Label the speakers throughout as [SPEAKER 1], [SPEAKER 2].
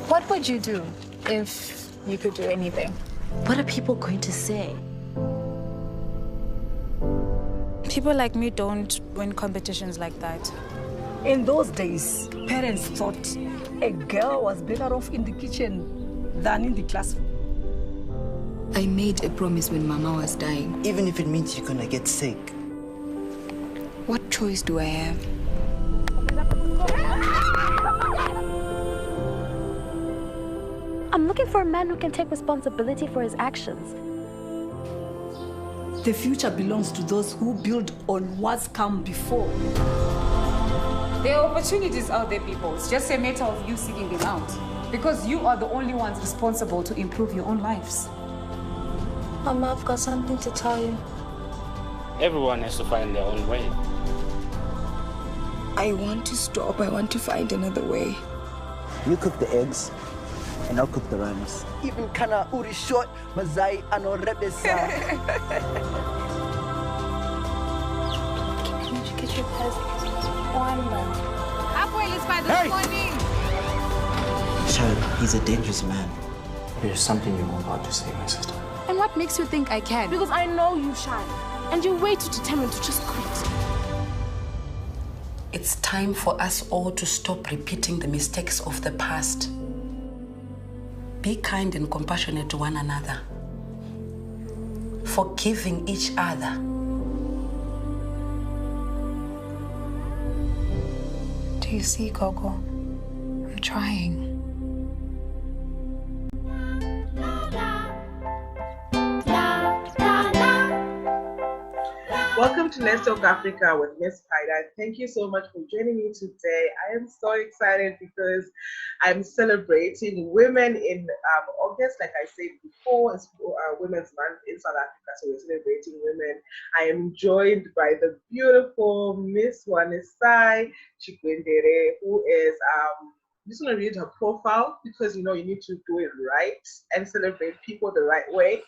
[SPEAKER 1] What would you do if you could do anything?
[SPEAKER 2] What are people going to say?
[SPEAKER 1] People like me don't win competitions like that.
[SPEAKER 3] In those days, parents thought a girl was better off in the kitchen than in the classroom.
[SPEAKER 2] I made a promise when Mama was dying.
[SPEAKER 4] Even if it means you're gonna get sick.
[SPEAKER 2] What choice do I have?
[SPEAKER 5] I'm looking for a man who can take responsibility for his actions.
[SPEAKER 3] The future belongs to those who build on what's come before.
[SPEAKER 6] There are opportunities out there, people. It's just a matter of you seeking them out. Because you are the only ones responsible to improve your own lives.
[SPEAKER 5] Mama, I've got something to tell you.
[SPEAKER 7] Everyone has to find their own way.
[SPEAKER 2] I want to stop. I want to find another way.
[SPEAKER 4] You cook the eggs, and I'll cook the rice.
[SPEAKER 8] Even kana uri short, mazai ano rebesa.
[SPEAKER 5] Can you get your presents?
[SPEAKER 6] Apple is by this morning.
[SPEAKER 4] Shaina, he's a dangerous man.
[SPEAKER 9] There's something you're about to say, my sister.
[SPEAKER 1] And what makes you think I can?
[SPEAKER 5] Because I know you, Shine. And you're way too determined to just quit.
[SPEAKER 10] It's time for us all to stop repeating the mistakes of the past. Be kind and compassionate to one another. Forgiving each other.
[SPEAKER 1] Do you see, Coco? I'm trying.
[SPEAKER 11] Welcome to Let's Talk Africa with Ms Wanisai. Thank you so much for joining me today. I am so excited because I'm celebrating women in August. Like I said before, it's Women's Month in South Africa, so we're celebrating women. I am joined by the beautiful Ms Wanisai Chigwendere, who is I'm just going to read her profile because you need to do it right and celebrate people the right way.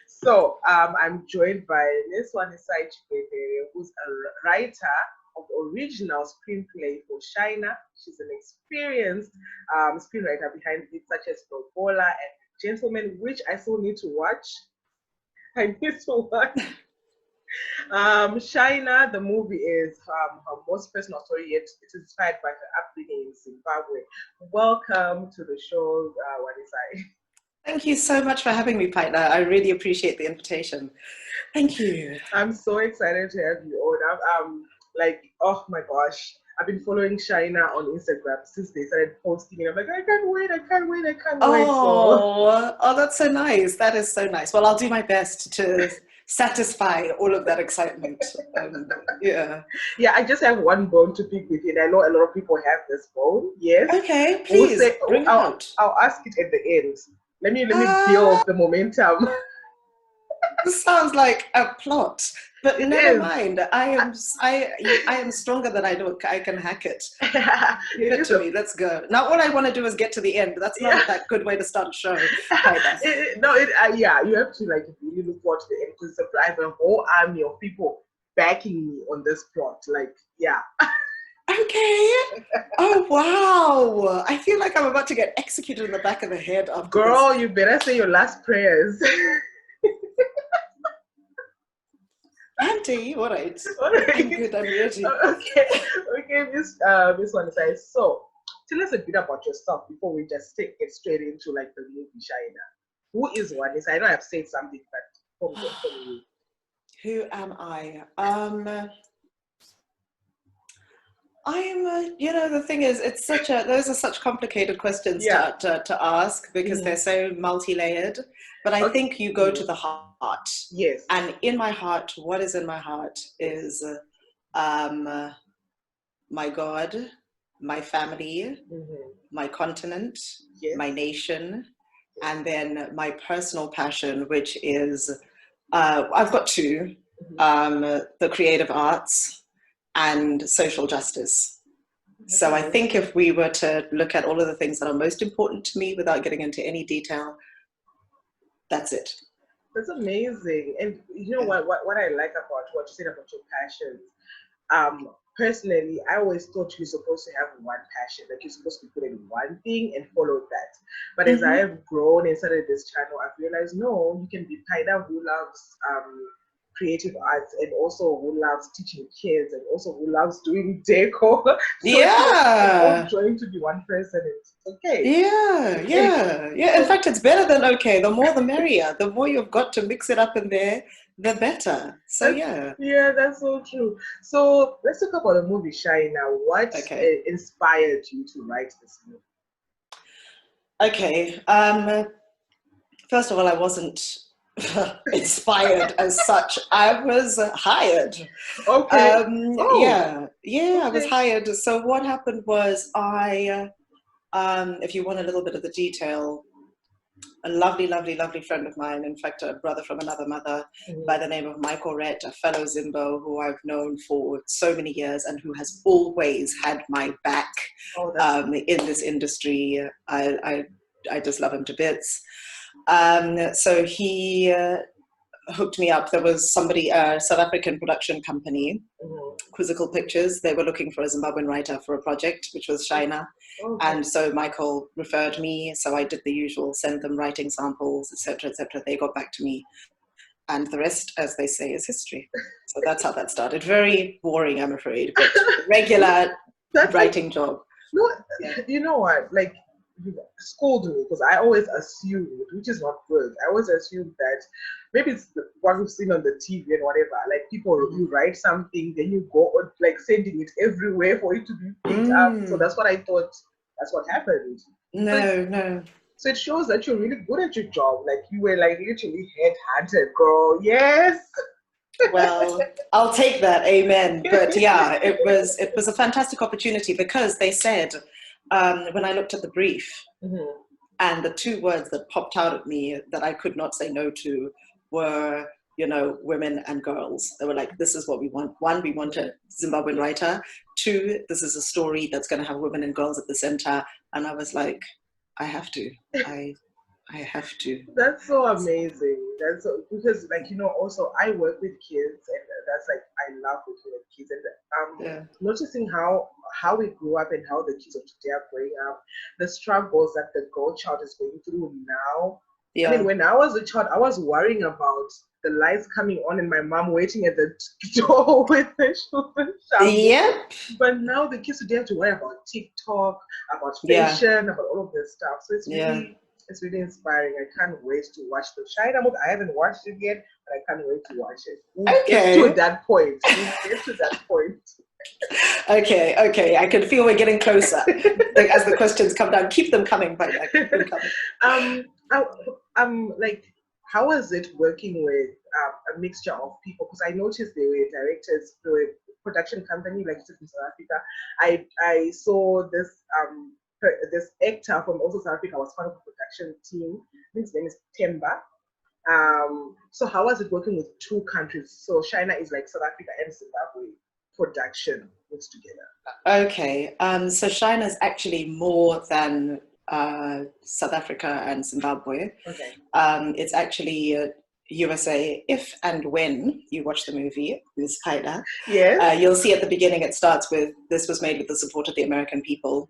[SPEAKER 11] So I'm joined by Ms Wanisai Chigwendere, who's a writer of original screenplay for Shaina. She's an experienced screenwriter behind hits such as Lobola and Gentlemen, which I still need to watch. I need to watch. Shaina, the movie, is her most personal story, yet it's inspired by her upbringing in Zimbabwe. Welcome to the show, Wanisai.
[SPEAKER 12] Thank you so much for having me, partner. I really appreciate the invitation. Thank you.
[SPEAKER 11] I'm so excited to have you on. I'm like, oh my gosh. I've been following Shaina on Instagram since they started posting it. I'm like, I can't wait.
[SPEAKER 12] Oh, that's so nice. That is so nice. Well, I'll do my best to satisfy all of that excitement. Yeah,
[SPEAKER 11] I just have one bone to pick with you, and I know a lot of people have this bone. Yes.
[SPEAKER 12] Okay, please.
[SPEAKER 11] I'll ask it at the end. Let me build the momentum.
[SPEAKER 12] This sounds like a plot, but never mind. I am stronger than I look. I can hack it. Give it to me. Let's go. Now, all I want to do is get to the end. That's not that good way to start a show.
[SPEAKER 11] You have to really look forward to the end because I have a whole army of people backing me on this plot.
[SPEAKER 12] Okay. Oh, wow. I feel like I'm about to get executed in the back of the head.
[SPEAKER 11] Girl, you better say your last prayers.
[SPEAKER 12] Auntie, all right. I'm good, I'm ready.
[SPEAKER 11] Okay, Ms Wanisai. So, tell us a bit about yourself before we just get straight into the movie Shaina. Who is Wanisai? I know I've said something, but from you.
[SPEAKER 12] Who am I? The thing is, those are such complicated questions to ask because they're so multi-layered. But I think you go to the heart.
[SPEAKER 11] Yes.
[SPEAKER 12] And in my heart, what is in my heart is my God, my family, my continent, my nation, and then my personal passion, which is, I've got two, the creative arts and social justice. So I think if we were to look at all of the things that are most important to me without getting into any detail, that's it.
[SPEAKER 11] That's amazing. And you know what I like about what you said about your passions. personally, I always thought you're supposed to have one passion, like you're supposed to be good at one thing and follow that. But as I have grown and started this channel, I've realized no, you can be Paida who loves creative arts and also who loves teaching kids and also who loves doing decor. So
[SPEAKER 12] yeah,
[SPEAKER 11] it's all joined to be one person. It's okay.
[SPEAKER 12] Yeah. In fact, it's better than okay. The more the merrier. The more you've got to mix it up in there, the better. So
[SPEAKER 11] yeah, that's so true. So let's talk about the movie Shaina. What inspired you to write this movie?
[SPEAKER 12] Okay. First of all, I wasn't inspired as such. I was hired.
[SPEAKER 11] Okay.
[SPEAKER 12] I was hired. So what happened was I, if you want a little bit of the detail, a lovely friend of mine, in fact, a brother from another mother by the name of Michael Rett, a fellow Zimbo who I've known for so many years and who has always had my back in this industry. I just love him to bits. So he hooked me up. There was somebody, a South African production company, Quizzical Pictures. They were looking for a Zimbabwean writer for a project, which was Shaina. And so Michael referred me. So I did the usual, send them writing samples, etc., etc. They got back to me. And the rest, as they say, is history. So that's how that started. Very boring, I'm afraid, but regular writing job.
[SPEAKER 11] No, you know what? Like, you scold me because I always assumed, which is not good. I always assumed that maybe it's what we've seen on the TV and whatever. Like people, you write something, then you go on like sending it everywhere for it to be picked up. So that's what I thought. That's what happened.
[SPEAKER 12] No.
[SPEAKER 11] So it shows that you're really good at your job. Like you were like literally headhunted, girl. Yes.
[SPEAKER 12] Well, I'll take that. Amen. But yeah, it was a fantastic opportunity because they said, when I looked at the brief, and the two words that popped out at me that I could not say no to were, women and girls. They were like, this is what we want. One, we want a Zimbabwean writer. Two, this is a story that's going to have women and girls at the center. And I was like, I have to. I have to.
[SPEAKER 11] That's so amazing. That's so, because also I work with kids and that's like I love working with kids and noticing how we grew up and how the kids of today are growing up, the struggles that the girl child is going through now. I mean, when I was a child, I was worrying about the lights coming on and my mom waiting at the door with the children. But now the kids today have to worry about TikTok, about fashion, about all of this stuff. So it's really inspiring. I can't wait to watch the Shaina movie. I haven't watched it yet, but I can't wait to watch it. We'll get to that point.
[SPEAKER 12] Okay. I can feel we're getting closer. Like, as the questions come down, keep them coming. But keep them coming.
[SPEAKER 11] Like, how was it working with a mixture of people? Because I noticed they were directors, they were production company, like in South Africa. I saw this this actor from also South Africa was part of the production team. I think his name is Temba. So how was it working with two countries? So Shaina is like South Africa and Zimbabwe production mixed together.
[SPEAKER 12] Okay. So Shaina is actually more than South Africa and Zimbabwe.
[SPEAKER 11] Okay.
[SPEAKER 12] It's actually USA. If and when you watch the movie, Ms. Paida, you'll see at the beginning it starts with, this was made with the support of the American people.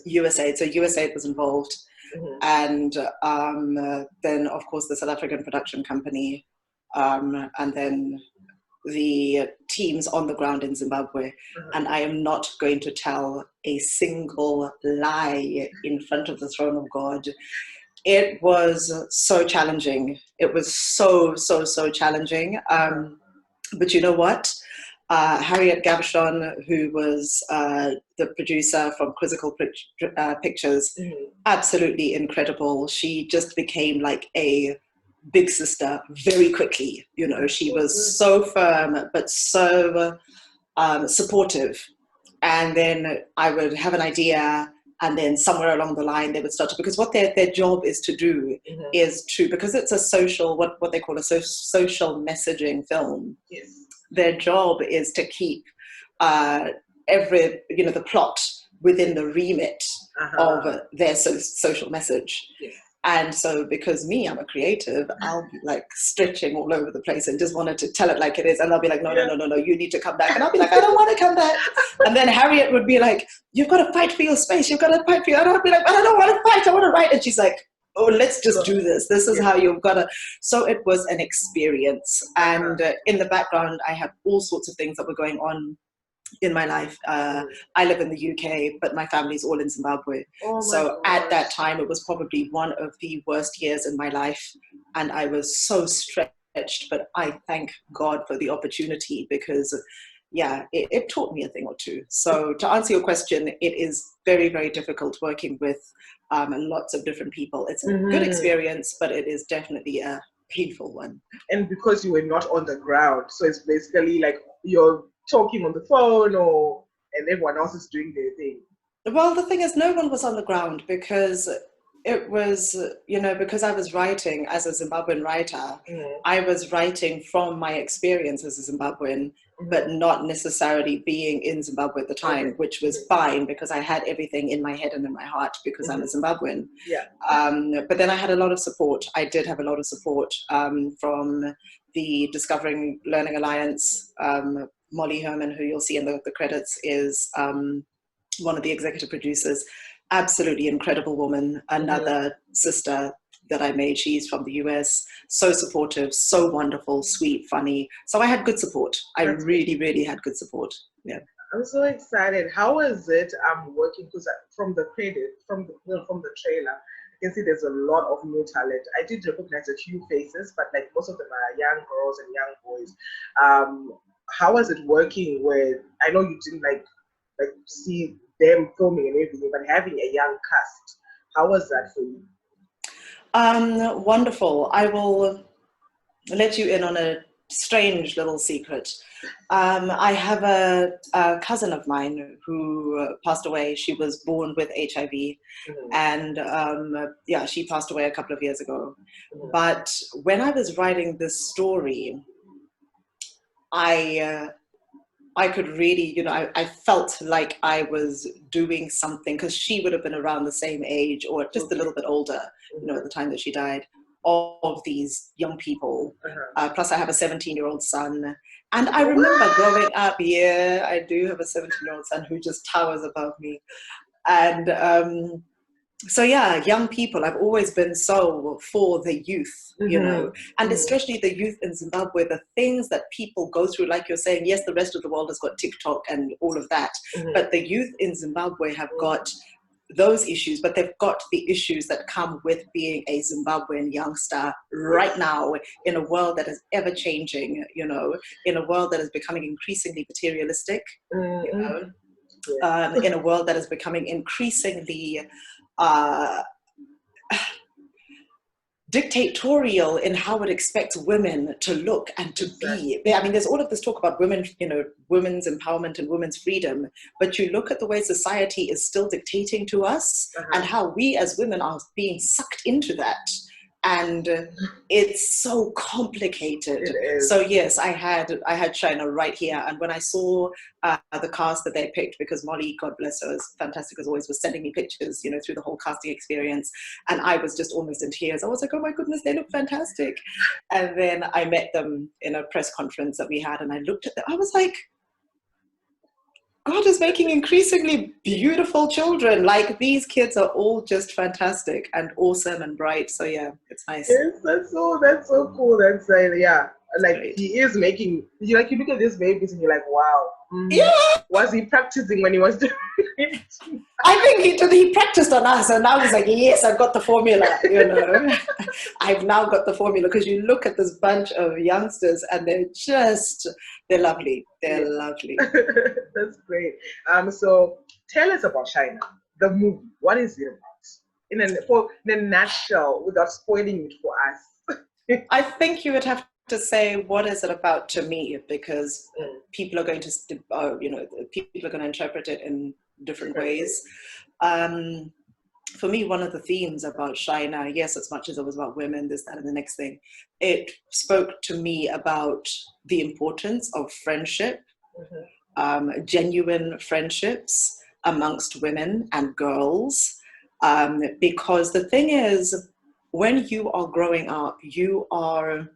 [SPEAKER 12] USA. So USA was involved. And then, of course, the South African production company, and then the teams on the ground in Zimbabwe. And I am not going to tell a single lie in front of the throne of God. It was so challenging. It was so challenging. But you know what? Harriet Gabshon, who was the producer from Quizzical Pictures, absolutely incredible. She just became like a big sister very quickly. She was so firm, but so supportive. And then I would have an idea, and then somewhere along the line they would start to, because what their job is to do is to, because it's a social, what they call a social messaging film. Their job is to keep the plot within the remit of their social message. And so because I'm a creative, I'll be like stretching all over the place and just wanted to tell it like it is. And they'll be like, no, you need to come back. And I'll be like, I don't want to come back. And then Harriet would be like, you've got to fight for your space. You've got to fight for your, and I'll be like, but I don't want to fight. I want to write. And she's like, oh, let's just do this. This is how you've got to. So it was an experience. And in the background, I had all sorts of things that were going on in my life. I live in the UK, but my family's all in Zimbabwe. So at that time, it was probably one of the worst years in my life. And I was so stretched, but I thank God for the opportunity because, it taught me a thing or two. So to answer your question, it is very, very difficult working with lots of different people. It's a good experience, but it is definitely a painful one.
[SPEAKER 11] And because you were not on the ground, so it's basically like you're talking on the phone and everyone else is doing their thing.
[SPEAKER 12] Well, the thing is, no one was on the ground because it was, because I was writing as a Zimbabwean writer, I was writing from my experience as a Zimbabwean, but not necessarily being in Zimbabwe at the time, which was fine because I had everything in my head and in my heart because I'm a Zimbabwean. But then I had a lot of support. I did have a lot of support from the Discovering Learning Alliance. Molly Herman, who you'll see in the credits, is one of the executive producers. Absolutely incredible woman. Another sister that I made, she's from the US. So supportive, so wonderful, sweet, funny. So I had good support. I really, really had good support. Yeah.
[SPEAKER 11] I'm so excited. How is it working? Because from the credit, from the trailer, I can see there's a lot of new talent. I did recognize a few faces, but like most of them are young girls and young boys. How is it working with, I know you didn't like see them filming and everything, but having a young cast, how was that for you?
[SPEAKER 12] Wonderful. I will let you in on a strange little secret. I have a cousin of mine who passed away. She was born with HIV, and she passed away a couple of years ago. But when I was writing this story, I could really, I felt like I was doing something because she would have been around the same age or just a little bit older, at the time that she died, of these young people. Plus I have a 17-year-old son. And I remember growing up, I do have a 17-year-old son who just towers above me. And so young people, I've always been so for the youth, and especially the youth in Zimbabwe, the things that people go through, like you're saying, yes, the rest of the world has got TikTok and all of that, but the youth in Zimbabwe have got those issues, but they've got the issues that come with being a Zimbabwean youngster right now in a world that is ever changing, in a world that is becoming increasingly materialistic, in a world that is becoming increasingly dictatorial in how it expects women to look and to be. I mean, there's all of this talk about women, women's empowerment and women's freedom, but you look at the way society is still dictating to us and how we as women are being sucked into that. And it's so complicated. So yes, I had Shaina right here. And when I saw the cast that they picked, because Molly, God bless her, is fantastic as always, was sending me pictures, through the whole casting experience. And I was just almost in tears. I was like, oh my goodness, they look fantastic. And then I met them in a press conference that we had, and I looked at them. I was like, God is making increasingly beautiful children. Like, these kids are all just fantastic and awesome and bright. So yeah, it's nice.
[SPEAKER 11] Yes, that's so cool. That's like great. He is making, you look at these babies and you're like, wow.
[SPEAKER 12] Yeah.
[SPEAKER 11] Was he practicing when he was doing it?
[SPEAKER 12] I think he practiced on us, and now he's like, yes, I've got the formula, I've now got the formula, because you look at this bunch of youngsters and they're lovely. They're lovely.
[SPEAKER 11] That's great. So tell us about Shaina, the movie. What is it about? In a nutshell, without spoiling it for us.
[SPEAKER 12] I think you would have to say, what is it about to me? Because people are going to, people are going to interpret it in different ways. For me, one of the themes about Shaina, yes, as much as it was about women, this, that, and the next thing, it spoke to me about the importance of friendship, genuine friendships amongst women and girls. Because the thing is, when you are growing up, you are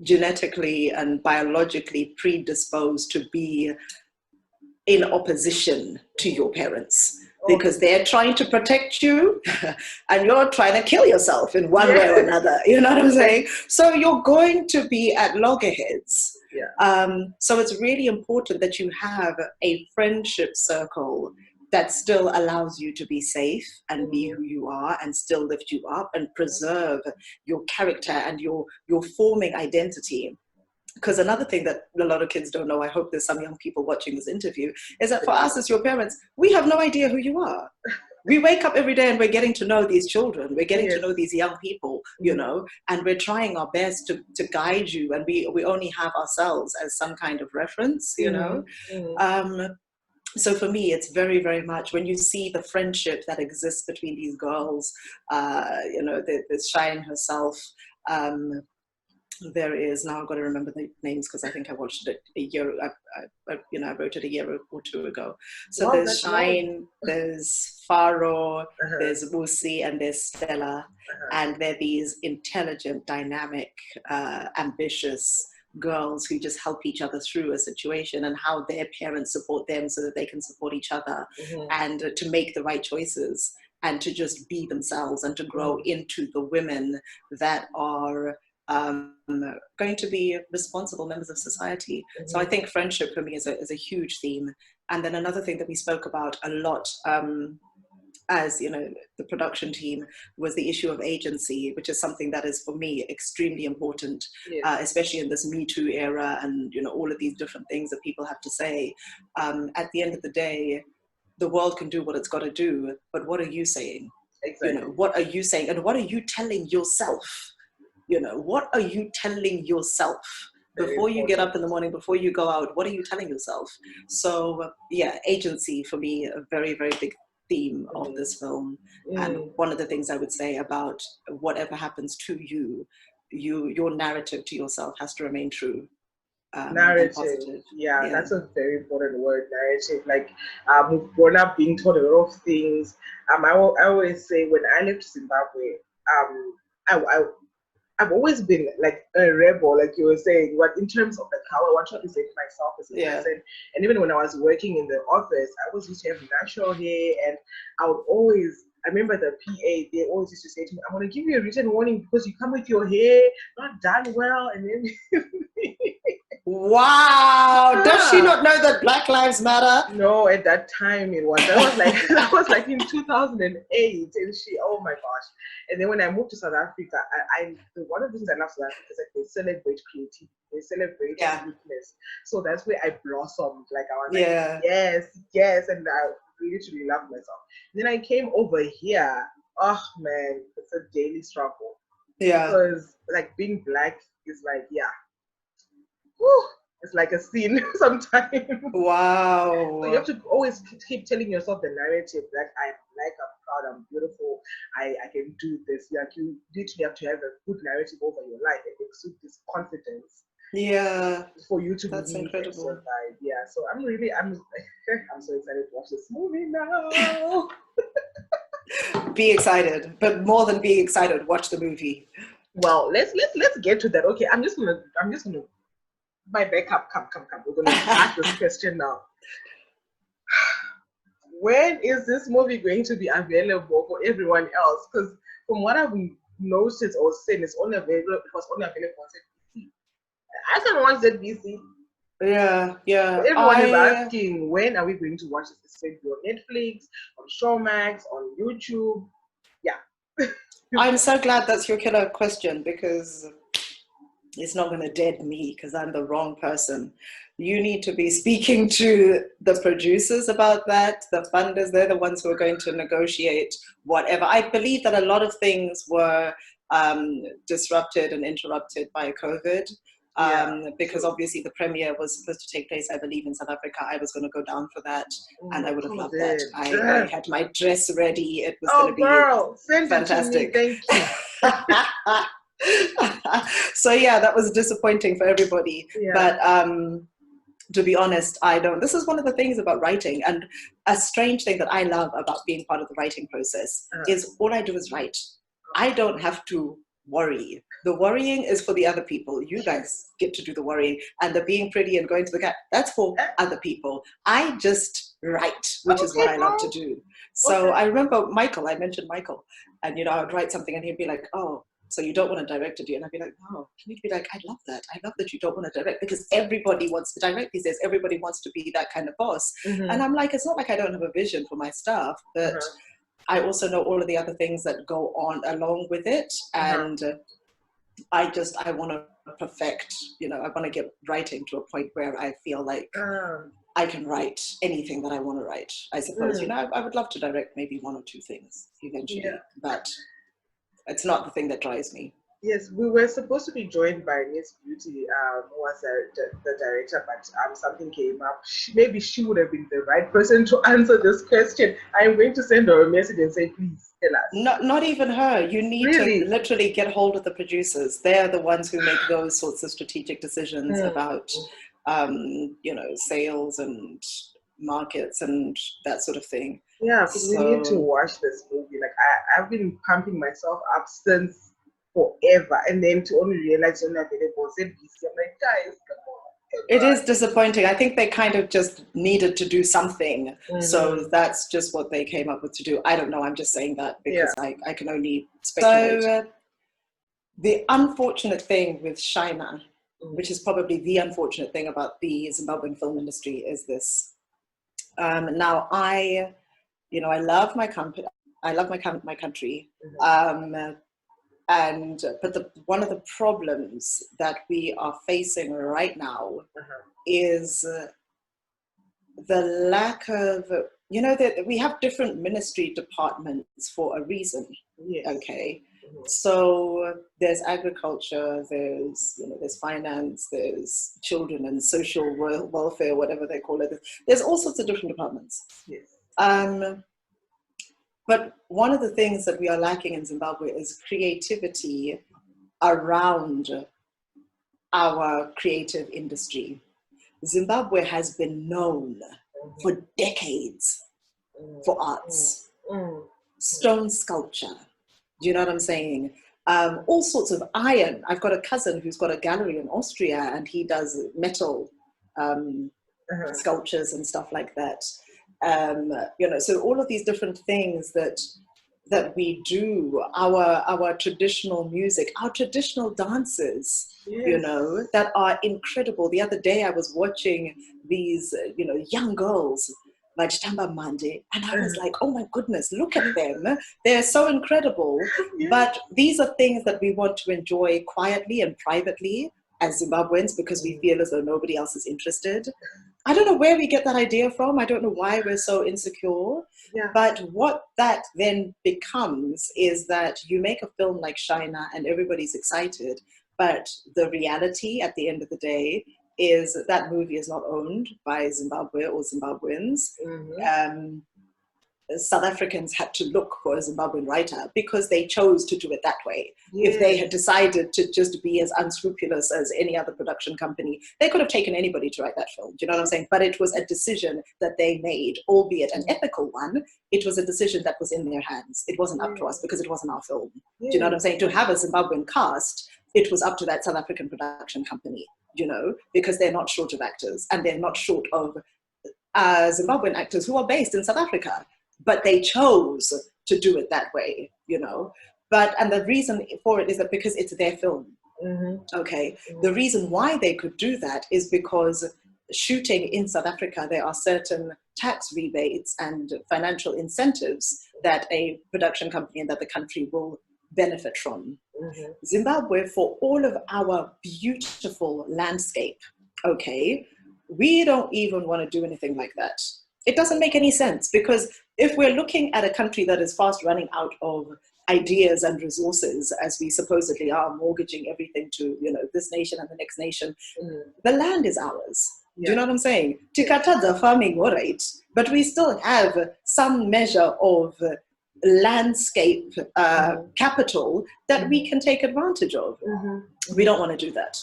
[SPEAKER 12] genetically and biologically predisposed to be in opposition to your parents, because they're trying to protect you and you're trying to kill yourself in one way or another. You know what I'm saying? So you're going to be at loggerheads. So it's really important that you have a friendship circle that still allows you to be safe and be who you are and still lift you up and preserve your character and your forming identity. Because another thing that a lot of kids don't know, I hope there's some young people watching this interview, is that for us as your parents, we have no idea who you are. We wake up every day and we're getting to know these children. We're getting to know these young people, you know, and we're trying our best to guide you. And we only have ourselves as some kind of reference, you know. So for me, it's very, very much when you see the friendship that exists between these girls, you know, there's Shaina herself. There is, now I've got to remember the names because I think I watched it a year, you know, I wrote it a year or two ago. So there's Shaina, there's Faro, there's Musi, and there's Stella. And they're these intelligent, dynamic, ambitious girls who just help each other through a situation, and how their parents support them so that they can support each other, and to make the right choices and to just be themselves and to grow into the women that are going to be responsible members of society. So I think friendship for me is a huge theme. And then another thing that we spoke about a lot as, you know, the production team, was the issue of agency, which is something that is for me extremely important, especially in this Me Too era and, you know, all of these different things that people have to say. At the end of the day, the world can do what it's got to do, but what are you saying? You know, what are you saying? And what are you telling yourself? You know, what are you telling yourself before you get up in the morning, before you go out? What are you telling yourself? So yeah, agency for me, a very, very big theme of this film. And one of the things I would say about whatever happens to you, your narrative to yourself has to remain true.
[SPEAKER 11] Narrative, yeah, that's a very important word, narrative. Like, we've grown up being taught a lot of things. I always say when I left Zimbabwe, I've always been like a rebel, like you were saying, what in terms of like how I want to present myself as a person. And even when I was working in the office, I always used to have natural hair, and I remember the PA, they always used to say to me, I want to give you a written warning because you come with your hair not done well. And then
[SPEAKER 12] wow, does she not know that Black Lives Matter?
[SPEAKER 11] No, at that time it was. That was like in 2008, and oh my gosh. And then when I moved to South Africa, one of the things I love South Africa is that they celebrate creativity, they celebrate uniqueness. So that's where I blossomed. Like I was like, yes, and I literally loved myself. And then I came over here. Oh man, it's a daily struggle. Yeah, because like being Black is like, it's like a sin sometimes. Wow. So you have to always keep telling yourself the narrative that I'm Black, I'm proud, I'm beautiful, I can do this. Like you literally have to have a good narrative over your life and exude this confidence. Yeah. For you to be incredible. Yeah. So I'm so excited to watch this movie now.
[SPEAKER 12] Be excited, but more than being excited, watch the movie.
[SPEAKER 11] Well, let's get to that. Okay, I'm just gonna my backup, come. We're going to ask this question now. When is this movie going to be available for everyone else? Because from what I've noticed or seen, it was only available on ZBC. I can watch ZBC.
[SPEAKER 12] Yeah.
[SPEAKER 11] So everyone is asking, when are we going to watch this? It's going to be on Netflix, on Showmax, on YouTube. Yeah.
[SPEAKER 12] I'm so glad that's your killer question, because it's not going to dead me because I'm the wrong person. You need to be speaking to the producers about that, the funders. They're the ones who are going to negotiate whatever. I believe that a lot of things were disrupted and interrupted by COVID, because obviously the premiere was supposed to take place, I believe, in South Africa. I was going to go down for that, and I would have loved that. I had my dress ready. It was going to be fantastic.
[SPEAKER 11] Send it to me. Thank you.
[SPEAKER 12] So yeah, that was disappointing for everybody. But to be honest, this is one of the things about writing, and a strange thing that I love about being part of the writing process is all I do is write. I don't have to worry. The worrying is for the other people. You guys get to do the worrying, and the being pretty and going to the cat, that's for other people. I just write, which is what I love to do. So I remember Michael, I mentioned Michael, and I would write something and he'd be like, oh, so you don't want to direct, do you? And I'd be like, no. And he'd be like, I love that. I love that you don't want to direct, because everybody wants to direct these days. Everybody wants to be that kind of boss. And I'm like, it's not like I don't have a vision for my stuff, but I also know all of the other things that go on along with it. And I want to perfect, I want to get writing to a point where I feel like I can write anything that I want to write. I suppose, I would love to direct maybe one or two things eventually, but it's not the thing that drives me.
[SPEAKER 11] Yes, we were supposed to be joined by Miss Beauty, who was the director, but something came up. Maybe she would have been the right person to answer this question. I'm going to send her a message and say, please tell us.
[SPEAKER 12] Not even her. You need to literally get hold of the producers. They're the ones who make those sorts of strategic decisions about, sales and markets and that sort of thing.
[SPEAKER 11] Yeah, because we need to watch this movie. Like I've been pumping myself up since forever, and then to only realize you're not available. I'm like, guys, come on.
[SPEAKER 12] It is disappointing. I think they kind of just needed to do something. So that's just what they came up with to do. I don't know. I'm just saying that because I can only speculate. So the unfortunate thing with Shaina, which is probably the unfortunate thing about the Zimbabwean film industry, is this. Now I love my country. I love my country. But one of the problems that we are facing right now is the lack of, that we have different ministry departments for a reason. Okay. So there's agriculture, there's finance, there's children and social welfare, whatever they call it. There's all sorts of different departments. But one of the things that we are lacking in Zimbabwe is creativity around our creative industry. Zimbabwe has been known for decades for arts, stone sculpture. Do you know what I'm saying? All sorts of iron. I've got a cousin who's got a gallery in Austria, and he does metal sculptures and stuff like that. So all of these different things that we do, our traditional music, our traditional dances, that are incredible. The other day I was watching these, young girls, like Tamba Mande, and I was like, oh my goodness, look at them. They're so incredible. But these are things that we want to enjoy quietly and privately as Zimbabweans, because we feel as though nobody else is interested. I don't know where we get that idea from. I don't know why we're so insecure. But what that then becomes is that you make a film like Shaina and everybody's excited, but the reality at the end of the day is that movie is not owned by Zimbabwe or Zimbabweans. South Africans had to look for a Zimbabwean writer because they chose to do it that way. If they had decided to just be as unscrupulous as any other production company, they could have taken anybody to write that film. Do you know what I'm saying? But it was a decision that they made, albeit an ethical one. It was a decision that was in their hands. It wasn't up to us because it wasn't our film. Do you know what I'm saying? To have a Zimbabwean cast, it was up to that South African production company, because they're not short of actors, and they're not short of Zimbabwean actors who are based in South Africa. But they chose to do it that way, and the reason for it is that because it's their film. Okay. The reason why they could do that is because shooting in South Africa, there are certain tax rebates and financial incentives that a production company in the other country will benefit from. Zimbabwe, for all of our beautiful landscape, okay, we don't even want to do anything like that. It doesn't make any sense, because if we're looking at a country that is fast running out of ideas and resources, as we supposedly are, mortgaging everything to, this nation and the next nation, the land is ours. Do you know what I'm saying? Tikataza farming, all right, but we still have some measure of landscape capital that we can take advantage of. We don't want to do that.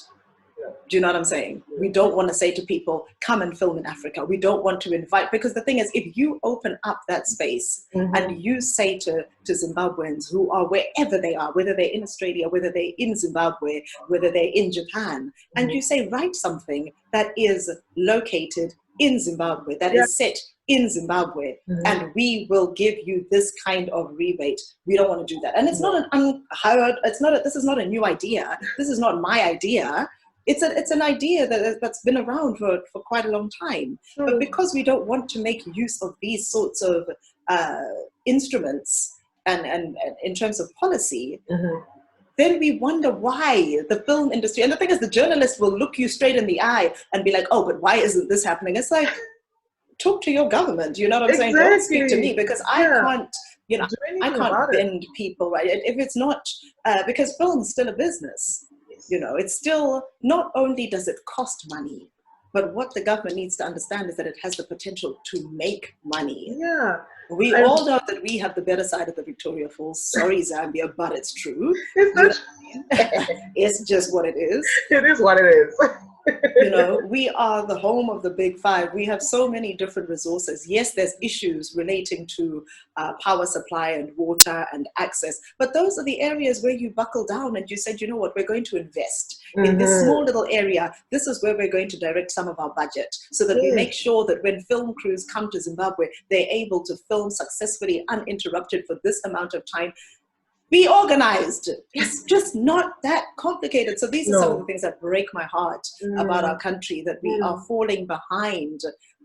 [SPEAKER 12] Do you know what I'm saying? We don't want to say to people, come and film in Africa. We don't want to invite, because the thing is, if you open up that space and you say to Zimbabweans who are wherever they are, whether they're in Australia, whether they're in Zimbabwe, whether they're in Japan, and you say, write something that is located in Zimbabwe, that is set in Zimbabwe, and we will give you this kind of rebate. We don't want to do that. And it's not an unheard, this is not a new idea. This is not my idea. It's an idea that's been around for quite a long time. But because we don't want to make use of these sorts of instruments and in terms of policy, then we wonder why the film industry, and the thing is, the journalist will look you straight in the eye and be like, oh, but why isn't this happening? It's like, talk to your government, you know what I'm saying? Don't speak to me, because I can't, you know, I can't bend people, right? If it's not, because film is still a business, you know, it's still, not only does it cost money, but what the government needs to understand is that it has the potential to make money.
[SPEAKER 11] Yeah.
[SPEAKER 12] We all know that we have the better side of the Victoria Falls. Sorry, Zambia, but it's true. It's just what it is.
[SPEAKER 11] It is what it is.
[SPEAKER 12] You know, we are the home of the big five. We have so many different resources. Yes, there's issues relating to power supply and water and access, but those are the areas where you buckle down and you said, you know what, we're going to invest in this small little area. This is where we're going to direct some of our budget, so that we make sure that when film crews come to Zimbabwe, they're able to film successfully, uninterrupted for this amount of time. Be organized. It's just not that complicated. So these are some of the things that break my heart about our country, that we are falling behind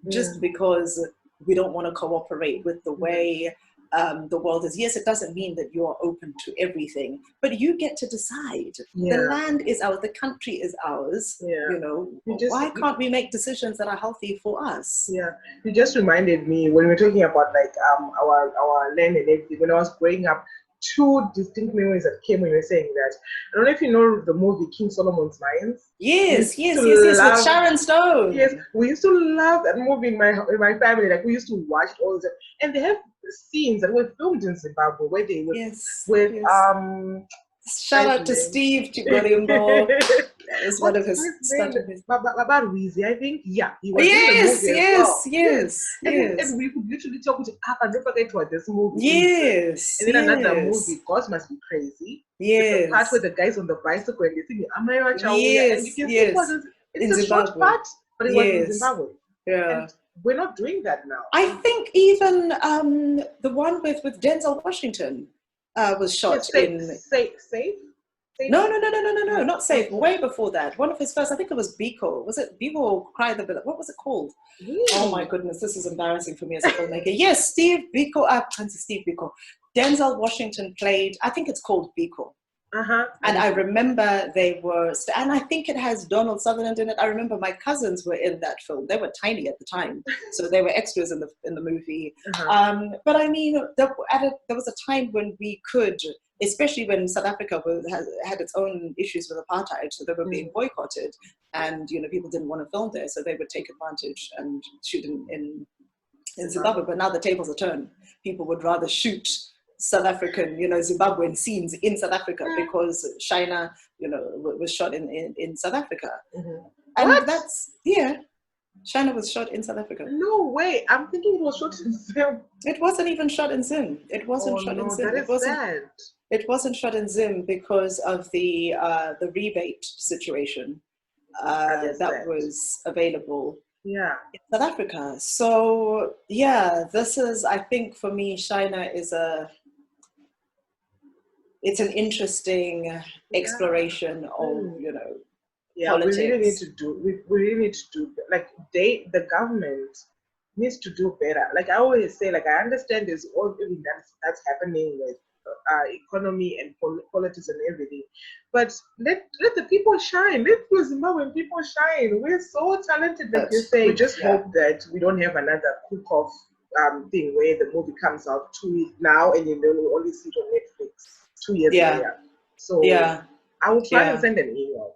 [SPEAKER 12] just because we don't want to cooperate with the way the world is. Yes, it doesn't mean that you are open to everything, but you get to decide. The land is ours, the country is ours. You know, why can't we make decisions that are healthy for us?
[SPEAKER 11] Yeah, you just reminded me when we were talking about like our land and everything. When I was growing up, two distinct memories that came when you were saying that. I don't know if you know the movie King Solomon's Mines.
[SPEAKER 12] Yes, with Sharon Stone.
[SPEAKER 11] Yes, we used to love that movie in my family. Like, we used to watch all of them, and they have scenes that were filmed in Zimbabwe where they were
[SPEAKER 12] shout out to Steve Chigwendere. That was one of his
[SPEAKER 11] Babaruizi, I think. Yeah, he was And we could literally talk to and don't forget what this movie is. And then another movie, God Must Be Crazy. The part where the guys on the bicycle and they sing Amaya Chawuya, and you can see it's a short part, but it was in Zimbabwe. Yeah. And we're not doing that now.
[SPEAKER 12] I think even the one with Denzel Washington was shot in
[SPEAKER 11] Safe?
[SPEAKER 12] No, not Safe. Way before that. One of his first, I think it was Biko. Was it Biko or Cry the Village? What was it called? Oh my goodness, this is embarrassing for me as a filmmaker. Yes, Steve Biko. Steve Biko. Denzel Washington played, I think it's called Biko. And I remember they were, and I think it has Donald Sutherland in it. I remember my cousins were in that film. They were tiny at the time, so they were extras in the movie. But I mean, there was a time when we could, especially when South Africa had its own issues with apartheid, so they were being boycotted, and you know, people didn't want to film there, so they would take advantage and shoot in Zimbabwe. But now the tables are turned. People would rather shoot South African, you know, Zimbabwean scenes in South Africa because Shaina, you know, was shot in South Africa. And that's, Shaina was shot in South Africa.
[SPEAKER 11] No way. I'm thinking it was shot in Zim.
[SPEAKER 12] It wasn't even shot in Zim. It wasn't shot in Zim. It wasn't shot in Zim because of the rebate situation that was available in South Africa. So this is, I think for me, Shaina is it's an interesting exploration of, you know, politics.
[SPEAKER 11] We really need to do like the government needs to do better. Like I always say, like I understand there's all that's happening with economy and politics and everything, but let the people shine. Let the Zimbabwean people shine. We're so talented, like you say. We just hope that we don't have another cook-off thing where the movie comes out 2 weeks now and you only see it on Netflix 2 years later. So I will try to send an email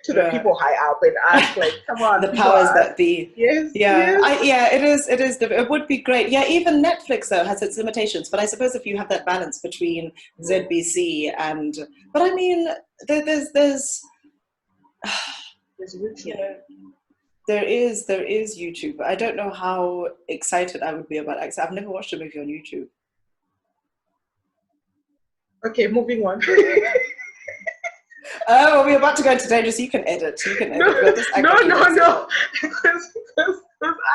[SPEAKER 11] to the people high up and ask, like, come on,
[SPEAKER 12] the powers that be.
[SPEAKER 11] Yes.
[SPEAKER 12] It is. It would be great. Yeah, even Netflix though has its limitations. But I suppose if you have that balance between ZBC and, but I mean, there's
[SPEAKER 11] There's YouTube.
[SPEAKER 12] You know, there is YouTube. I don't know how excited I would be about it. I've never watched a movie on YouTube.
[SPEAKER 11] Okay, moving on.
[SPEAKER 12] Oh, we're about to go into danger, so you can edit. You can edit.
[SPEAKER 11] No. Because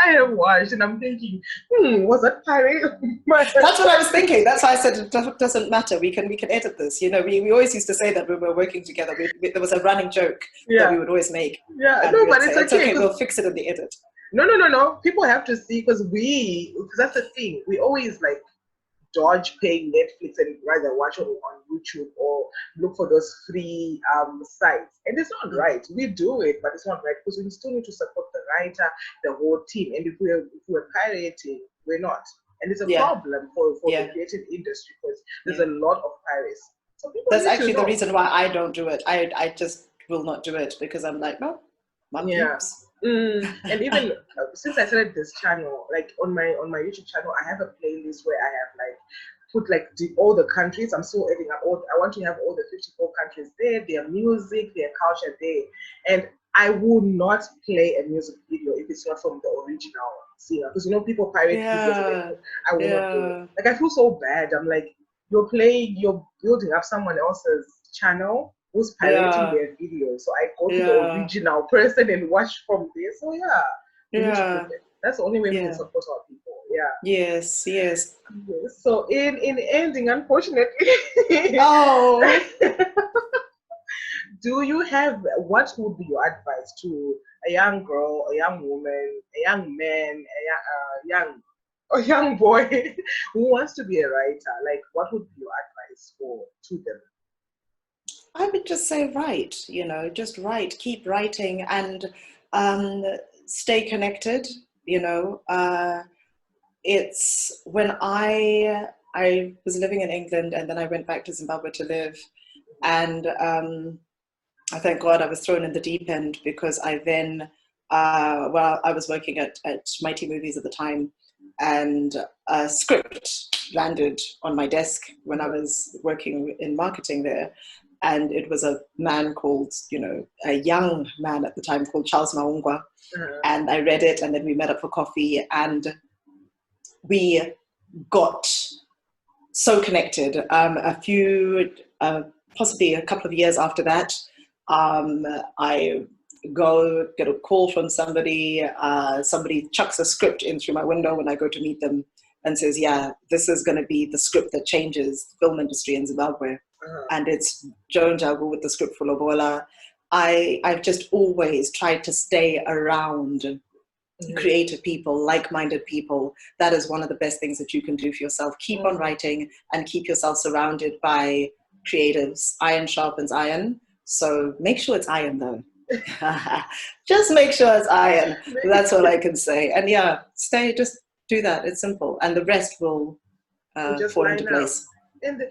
[SPEAKER 11] I have watched and I'm thinking, was that pirate?
[SPEAKER 12] That's what I was thinking. That's why I said it doesn't matter. We can edit this. You know, we always used to say that when we were working together. There was a running joke that we would always make.
[SPEAKER 11] Yeah, no, but
[SPEAKER 12] it's okay. We'll fix it in the edit.
[SPEAKER 11] No. People have to see because that's the thing. We always like dodge paying Netflix and rather watch on YouTube or look for those free sites. And it's not right. We do it, but it's not right because we still need to support the writer, the whole team. And if we're pirating, we're not. And it's a problem for the creative industry because there's a lot of pirates. So that's
[SPEAKER 12] actually the reason why I don't do it. I just will not do it because I'm like, no, my peeps.
[SPEAKER 11] And even since I started this channel, like on my YouTube channel, I have a playlist where I have like put like all the countries. I'm still adding up I want to have all the 54 countries there, their music, their culture there. And I will not play a music video if it's not from the original singer. Because people pirate videos. I will not do it. Like I feel so bad. I'm like, you're building up someone else's channel who's pirating their videos. So I go to the original person and watch from there. So that's the only way we can support our people.
[SPEAKER 12] Yes.
[SPEAKER 11] So in ending, unfortunately, what would be your advice to a young girl, a young woman, a young man, a young boy who wants to be a writer? Like, what would be your advice to them?
[SPEAKER 12] I would just say write, just write, keep writing and stay connected, It's when I was living in England and then I went back to Zimbabwe to live and I thank God I was thrown in the deep end because I then, I was working at Mighty Movies at the time and a script landed on my desk when I was working in marketing there. And it was a man called, a young man at the time called Charles Maungwa. And I read it and then we met up for coffee and we got so connected. Possibly a couple of years after that, I go get a call from somebody. Somebody chucks a script in through my window when I go to meet them and says, this is going to be the script that changes the film industry in Zimbabwe. And it's Joan Jagu with the script for Lobola. I've just always tried to stay around creative people, like-minded people. That is one of the best things that you can do for yourself. Keep on writing and keep yourself surrounded by creatives. Iron sharpens iron. So make sure it's iron though. Just make sure it's iron. That's all I can say. And just do that. It's simple. And the rest will fall into place.
[SPEAKER 11] And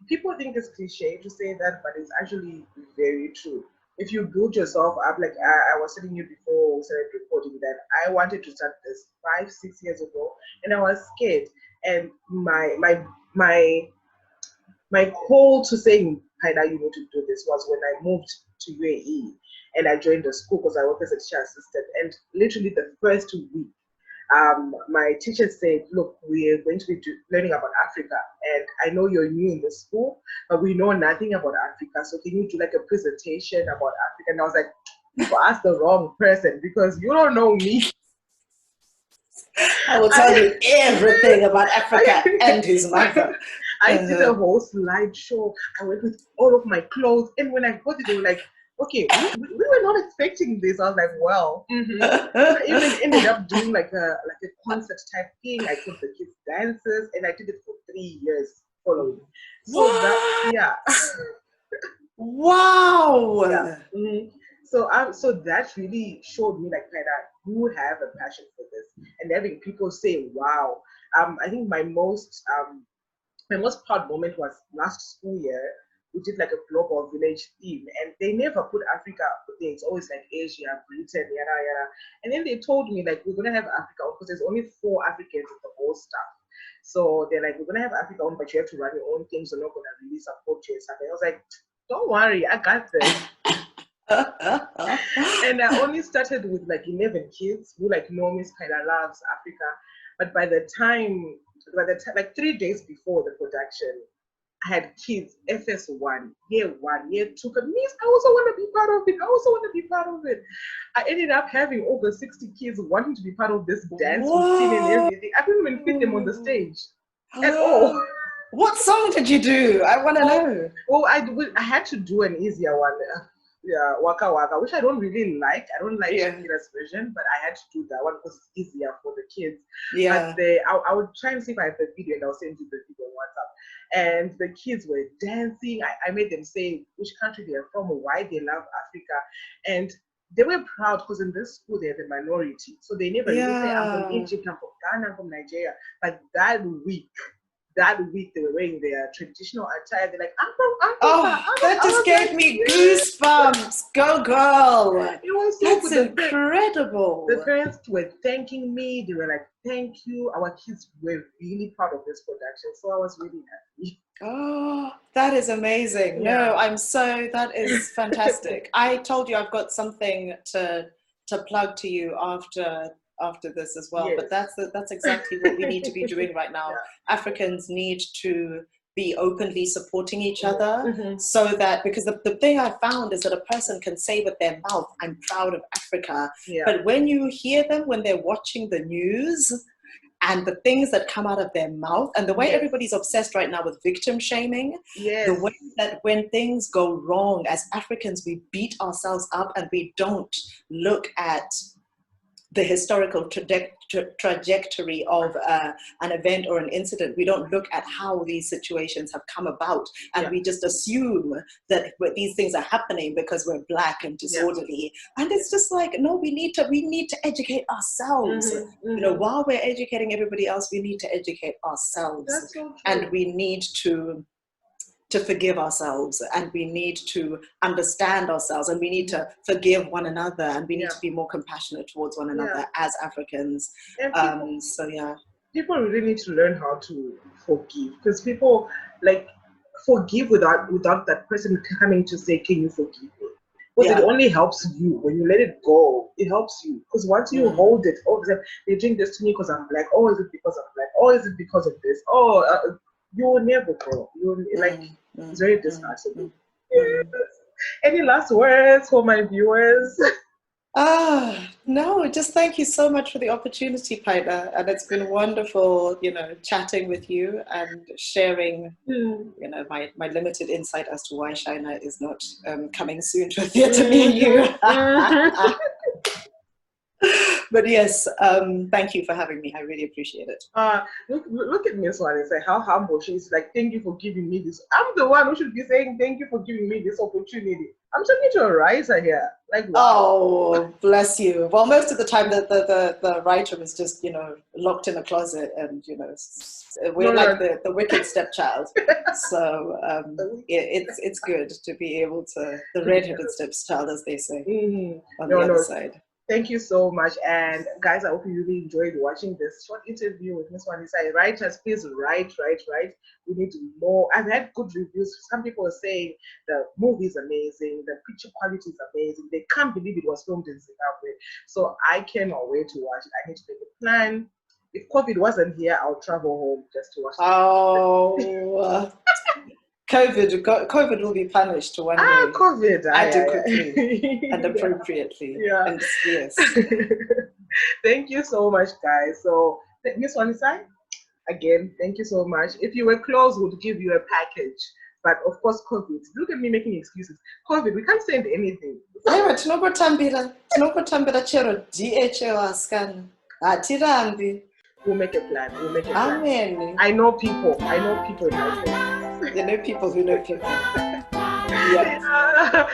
[SPEAKER 11] people think it's cliche to say that, but it's actually very true. If you build yourself up, like I was telling you before we started recording that I wanted to start this 5-6 years ago, and I was scared. And my call to saying, Haida, you need to do this was when I moved to UAE and I joined the school because I work as a teacher assistant. And literally the first week, my teacher said, look, we're going to be learning about Africa, and I know you're new in the school, but we know nothing about Africa, so can you do like a presentation about Africa? And I was like, you asked the wrong person because you don't know me.
[SPEAKER 12] I will tell you everything about Africa and his mother.
[SPEAKER 11] I did a whole slideshow. I went with all of my clothes, and when I got it, they were like, okay, we were not expecting this. I was like, well, I even ended up doing like a concert type thing. I taught the kids dances, and I did it for 3 years following. So
[SPEAKER 12] wow.
[SPEAKER 11] So that really showed me like that you have a passion for this, and having people say, wow. I think my most proud moment was last school year. We did like a global village theme, and they never put Africa there. It's always like Asia, Britain, yada yada. And then they told me like we're gonna have Africa because there's only 4 Africans in the whole stuff. So they're like, we're gonna have Africa on, but you have to run your own things. We're not gonna really support you and stuff. And I was like, don't worry, I got this. And I only started with like 11 kids who like know Miss Kaida loves Africa. But by the time, like 3 days before the production, I had kids, FS1, year 1, year 2. Miss, I also want to be part of it. I also want to be part of it. I ended up having over 60 kids wanting to be part of this dance routine and everything. I couldn't even fit them on the stage at all.
[SPEAKER 12] What song did you do? I want to know.
[SPEAKER 11] Well, I had to do an easier one. Yeah, Waka Waka, which I don't really like. I don't like Shakira's version, but I had to do that one because it's easier for the kids.
[SPEAKER 12] Yeah.
[SPEAKER 11] But I would try and see if I have the video, and I'll send you the video on WhatsApp. And the kids were dancing. I made them say which country they are from or why they love Africa. And they were proud because in this school they're the minority. So they never really say, I'm from Egypt, I'm from Ghana, I'm from Nigeria. But that week they were wearing their traditional attire. They're like, I'm from Africa.
[SPEAKER 12] That just gave me goosebumps. Go girl.
[SPEAKER 11] It was so
[SPEAKER 12] That's
[SPEAKER 11] good.
[SPEAKER 12] Incredible.
[SPEAKER 11] The parents were thanking me. They were like, thank you. Our kids were really proud of this production. So I was really happy.
[SPEAKER 12] Oh, that is amazing.
[SPEAKER 11] Yeah.
[SPEAKER 12] No, that is fantastic. I told you I've got something to plug to you after this as well. Yes. But that's exactly what we need to be doing right now. Yeah. Africans need to be openly supporting each other so that, because the thing I found is that a person can say with their mouth, I'm proud of Africa. Yeah. But when you hear them, when they're watching the news and the things that come out of their mouth and the way everybody's obsessed right now with victim shaming, the way that when things go wrong as Africans, we beat ourselves up and we don't look at the historical trajectory of an event or an incident. We don't look at how these situations have come about, and we just assume that these things are happening because we're Black and disorderly. And it's just like, no, we need to educate ourselves. You know, while we're educating everybody else, we need to educate ourselves.
[SPEAKER 11] That's so true.
[SPEAKER 12] And we need to forgive ourselves, and we need to understand ourselves, and we need to forgive one another, and we need to be more compassionate towards one another as Africans.
[SPEAKER 11] People really need to learn how to forgive, because people like forgive without that person coming to say, can you forgive me? Because it only helps you when you let it go. It helps you, because once you hold it, they doing this to me because I'm Black. Oh, is it because I'm Black? Oh, is it because of this? Oh, you will never grow. It's very disheartening. Any last words for my viewers?
[SPEAKER 12] No, just thank you so much for the opportunity, Paida. And it's been wonderful, chatting with you and sharing, my limited insight as to why Shaina is not coming soon to a theatre near you. But yes, thank you for having me. I really appreciate it.
[SPEAKER 11] Look at Ms Wanisai, how humble she's. Like, thank you for giving me this. I'm the one who should be saying thank you for giving me this opportunity. I'm talking to a writer here. Like, wow.
[SPEAKER 12] Oh, bless you. Well, most of the time the writer is just, locked in a closet and, we're the wicked stepchild. So it's good to be able to, the redheaded stepchild, as they say, on the other side.
[SPEAKER 11] Thank you so much. And guys, I hope you really enjoyed watching this short interview with Ms Wanisai. Writers, please write. We need more. I've had good reviews. Some people are saying the movie is amazing, the picture quality is amazing. They can't believe it was filmed in Zimbabwe. So I cannot wait to watch it. I need to make a plan. If COVID wasn't here, I'll travel home just to watch it.
[SPEAKER 12] Oh, COVID will be punished one day.
[SPEAKER 11] COVID.
[SPEAKER 12] Adequately and appropriately.
[SPEAKER 11] Yeah.
[SPEAKER 12] And yes.
[SPEAKER 11] Thank you so much, guys. So, Ms Wanisai, again, thank you so much. If you were close, we'd give you a package. But of course, COVID. Look at me making excuses. COVID, we can't send anything. We'll make a plan.
[SPEAKER 12] Amen.
[SPEAKER 11] I know people in my family.
[SPEAKER 12] You know people who know people. Yeah.